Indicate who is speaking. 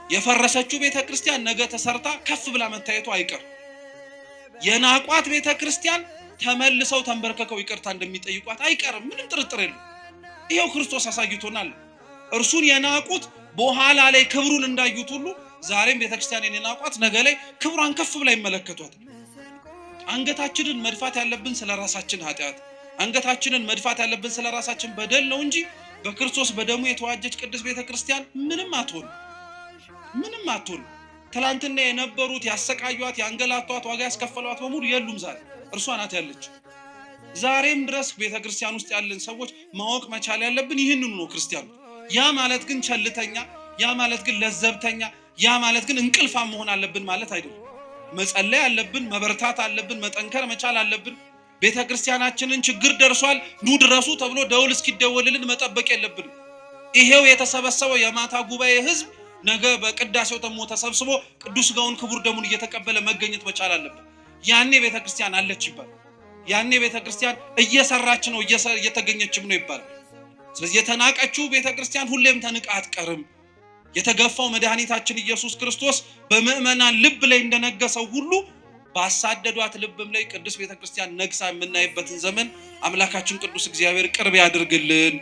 Speaker 1: የፈረሰችው ቤተክርስቲያን ነገ ተሰርታ ከፍ ብላ መታየቱ አይቀር። የናቋት ቤተክርስቲያን ተመልሰው ተንበርከከው ይቅርታ እንደሚጠይቋት አይቀርም። ምንም ጥርጥር የለም። ይሄው ክርስቶስ አሳይቶናል። እርሱን የናቁት በኋላ ላይ ክብሩን እንዳዩት ሁሉ ዛሬም ቤተክርስቲያንን የናቋት ነገ ላይ ክብሯን ከፍ ብላ ይመለከቷት። አንገታችንን መድፋት ያለብን ስለራሳችን ኃጢአት፣ አንገታችንን መድፋት ያለብን ስለራሳችን በደል ነው እንጂ በክርስቶስ በደሙ የተዋጀች ቅድስት ቤተክርስቲያን ምንም አትሆን። ትላንትና የነበሩት ያሰቃዩት፣ ያንገላቷት፣ ዋጋ ያስከፈሏት በሙሉ የሉም። ዛሬ እርሷ ናት ያለች። ዛሬም ድረስ ቤተክርስቲያን ውስጥ ያለን ሰዎች ማወቅ መቻል ያለብን ይህንኑ ነው። ክርስቲያኑ ያ ማለት ግን ቸልተኛ፣ ያ ማለት ግን ለዘብተኛ፣ ያ ማለት ግን እንቅልፋም መሆን አለብን ማለት አይደለም። መጸለይ አለብን፣ መበርታት አለብን፣ መጠንከር መቻል አለብን። ቤተክርስቲያናችንን ችግር ደርሷል ኑ ድረሱ ተብሎ ደውል እስኪደወልልን መጠበቅ የለብንም። ይሄው የተሰበሰበው የማታ ጉባኤ ህዝብ ነገ በቅዳሴው ተሞ ተሰብስቦ ቅዱስ ሥጋውን ክቡር ደሙን እየተቀበለ መገኘት መቻል አለበት። ያኔ ቤተክርስቲያን አለች ይባላል። ያኔ ቤተክርስቲያን እየሰራች ነው እየተገኘችም ነው ይባላል። ስለዚህ የተናቀችው ቤተክርስቲያን ሁሌም ተንቃ አትቀርም። የተገፋው መድኃኒታችን ኢየሱስ ክርስቶስ በምእመናን ልብ ላይ እንደነገሰው ሁሉ ባሳደዷት ልብም ላይ ቅዱስ ቤተክርስቲያን ነግሳ የምናይበትን ዘመን አምላካችን ቅዱስ እግዚአብሔር ቅርብ ያድርግልን።